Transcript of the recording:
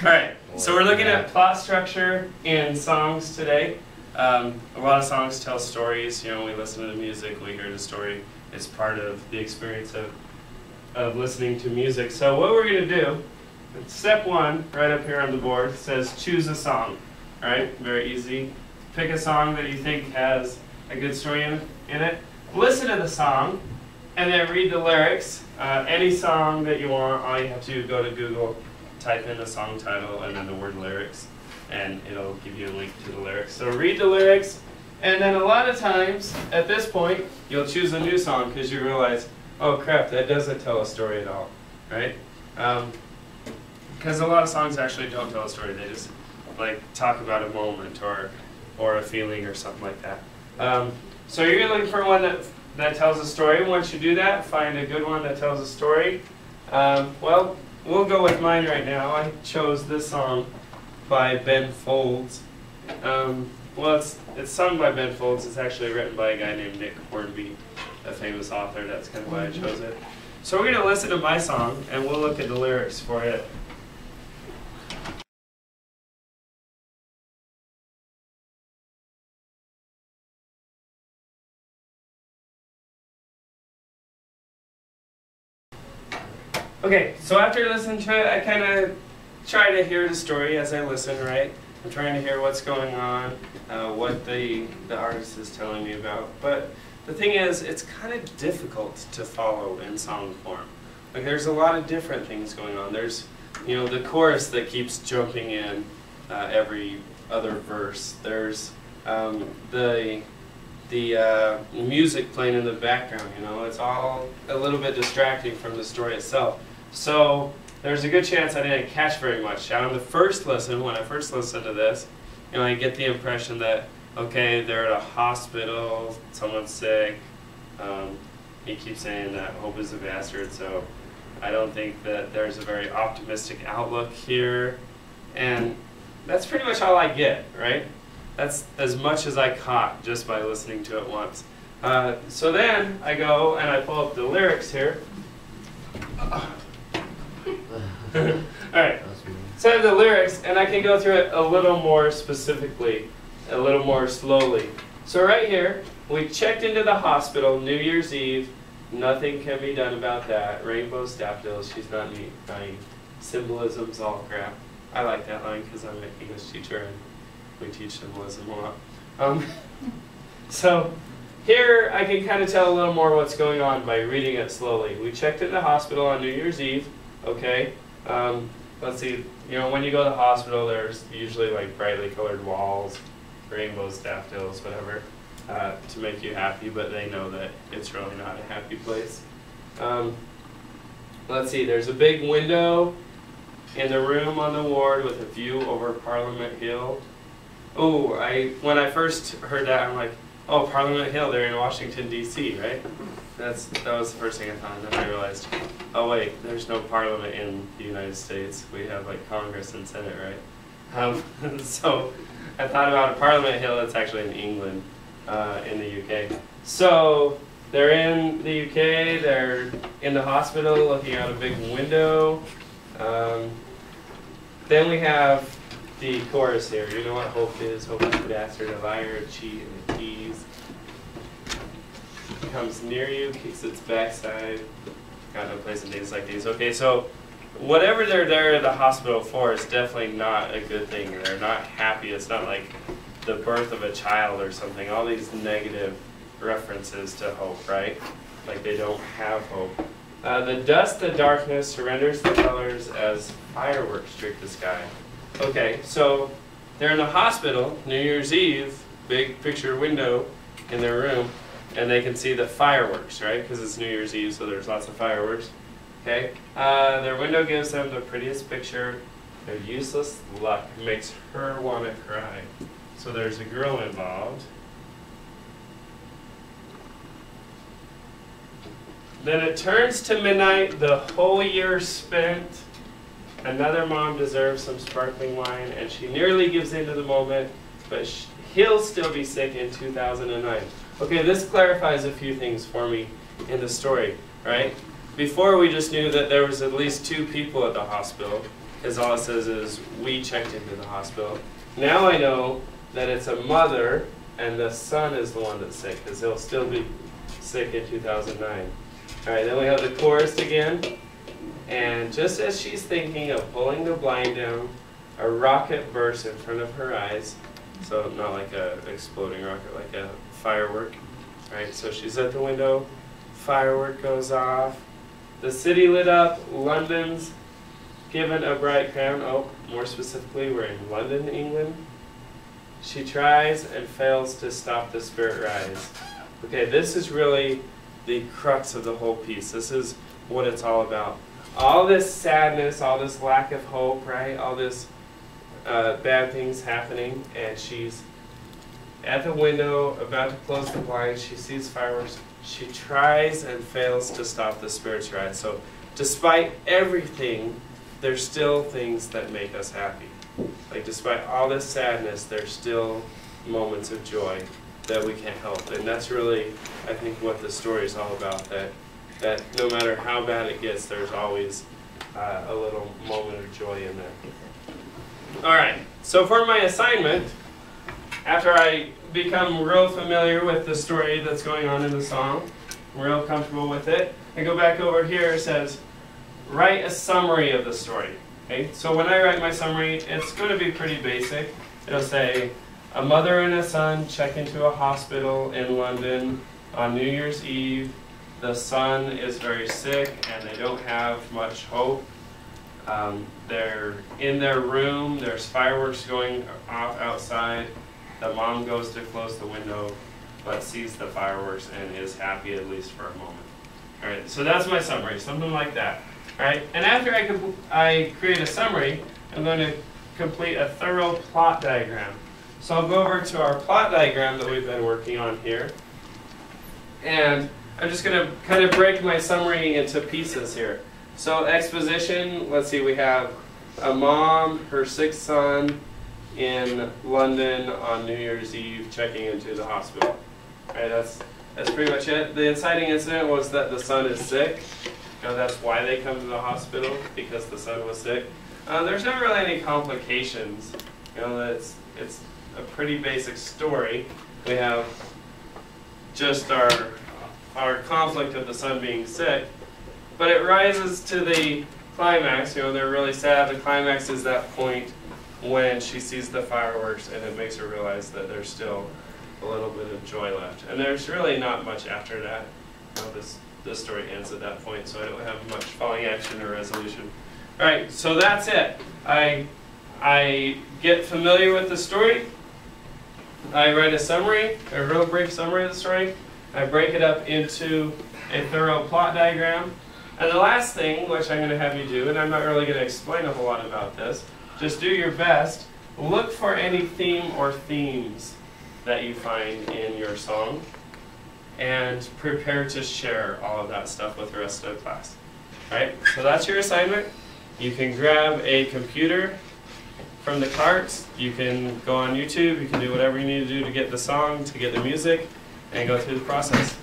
Alright, so we're looking at plot structure in songs today. A lot of songs tell stories. You know, we listen to the music, we hear the story. It's part of the experience of listening to music. So what we're going to do, step one, right up here on the board, says choose a song. Alright, very easy. Pick a song that you think has a good story in it. Listen to the song, and then read the lyrics. Any song that you want, all you have to do, go to Google, type in the song title and then the word lyrics, and it'll give you a link to the lyrics. So read the lyrics, and then a lot of times, at this point, you'll choose a new song because you realize, oh crap, that doesn't tell a story at all, right? Because a lot of songs actually don't tell a story. They just like talk about a moment or a feeling or something like that. So you're looking for one that tells a story. Once you do that, find a good one that tells a story. Well, we'll go with mine right now. I chose this song by Ben Folds. Well, it's sung by Ben Folds. It's actually written by a guy named Nick Hornby, a famous author. That's kind of why I chose it. So we're going to listen to my song, and we'll look at the lyrics for it. Okay, so after listening to it, I kind of try to hear the story as I listen, right? I'm trying to hear what's going on, what the artist is telling me about. But the thing is, it's kind of difficult to follow in song form. Like, there's a lot of different things going on. There's, you know, the chorus that keeps jumping in every other verse. There's the music playing in the background, you know. It's all a little bit distracting from the story itself. So there's a good chance I didn't catch very much. On the first listen, when I first listened to this, you know, I get the impression that, okay, they're at a hospital, someone's sick. He keeps saying that hope is a bastard, so I don't think that there's a very optimistic outlook here. And that's pretty much all I get, right? That's as much as I caught just by listening to it once. So then I go and I pull up the lyrics here. Alright, so I have the lyrics, and I can go through it a little more specifically, a little more slowly. So right here, we checked into the hospital New Year's Eve. Nothing can be done about that. Rainbows, daffodils, she's not dying. Symbolism's all crap. I like that line because I'm an English teacher and we teach symbolism a lot. So here I can kind of tell a little more what's going on by reading it slowly. We checked into the hospital on New Year's Eve. Okay. Let's see, you know, when you go to the hospital, there's usually like brightly colored walls, rainbows, daffodils, whatever, to make you happy, but they know that it's really not a happy place. Let's see, there's a big window in the room on the ward with a view over Parliament Hill. Oh, when I first heard that, I'm like, oh, Parliament Hill, they're in Washington, D.C., right? That was the first thing I thought, and then I realized, oh wait, there's no parliament in the United States. We have like Congress and Senate, right? So I thought about a Parliament Hill that's actually in England, in the UK. So they're in the UK, they're in the hospital looking out a big window. Then we have the chorus here. You know what hope is? Hope is a bastard, a liar, a cheat, and a tease. Comes near you, kicks its backside. Got no place in days like these. Okay, so whatever they're there at the hospital for is definitely not a good thing. They're not happy. It's not like the birth of a child or something. All these negative references to hope, right? Like they don't have hope. The dust, the darkness, surrenders the colors as fireworks streak the sky. Okay, so they're in the hospital, New Year's Eve, big picture window in their room, and they can see the fireworks, right? Because it's New Year's Eve, so there's lots of fireworks. Okay, their window gives them the prettiest picture. Their useless luck makes her want to cry. So there's a girl involved. Then it turns to midnight, the whole year spent. Another mom deserves some sparkling wine, and she nearly gives in to the moment, but he'll still be sick in 2009. Okay, this clarifies a few things for me in the story, right? Before we just knew that there was at least 2 people at the hospital, because all it says is, we checked into the hospital. Now I know that it's a mother, and the son is the one that's sick, because he'll still be sick in 2009. All right, then we have the chorus again. And just as she's thinking of pulling the blind down, a rocket bursts in front of her eyes. So not like a exploding rocket, like a firework. All right, so she's at the window, firework goes off. The city lit up, London's given a bright crown. Oh, more specifically, we're in London, England. She tries and fails to stop the spirit rise. Okay, this is really the crux of the whole piece. This is what it's all about. All this sadness, all this lack of hope, right? All this bad things happening, and she's at the window, about to close the blinds. She sees fireworks. She tries and fails to stop the spirit's rise. So despite everything, there's still things that make us happy. Like despite all this sadness, there's still moments of joy that we can't help. And that's really, I think, what the story is all about, that no matter how bad it gets, there's always a little moment of joy in there. All right, so for my assignment, after I become real familiar with the story that's going on in the song, real comfortable with it, I go back over here. It says, write a summary of the story. Okay, so when I write my summary, it's going to be pretty basic. It'll say, a mother and a son check into a hospital in London on New Year's Eve. The son is very sick and they don't have much hope. They're in their room, there's fireworks going off outside. The mom goes to close the window but sees the fireworks and is happy, at least for a moment. All right, so that's my summary, something like that. All right, and after I create a summary, I'm going to complete a thorough plot diagram. So I'll go over to our plot diagram that we've been working on here. And I'm just going to kind of break my summary into pieces here. So exposition, let's see, we have a mom, her sick son in London on New Year's Eve checking into the hospital. All right, that's pretty much it. The inciting incident was that the son is sick. You know, that's why they come to the hospital, because the son was sick. There's not really any complications. You know, it's a pretty basic story. We have just our conflict of the son being sick, but it rises to the climax. You know, they're really sad. The climax is that point when she sees the fireworks, and it makes her realize that there's still a little bit of joy left. And there's really not much after that. You know, this story ends at that point, so I don't have much following action or resolution. All right, so that's it. I get familiar with the story. I write a summary, a real brief summary of the story. I break it up into a thorough plot diagram. And the last thing, which I'm going to have you do, and I'm not really going to explain a whole lot about this, just do your best. Look for any theme or themes that you find in your song, and prepare to share all of that stuff with the rest of the class. All right, so that's your assignment. You can grab a computer from the carts, you can go on YouTube, you can do whatever you need to do to get the song, to get the music, and go through the process.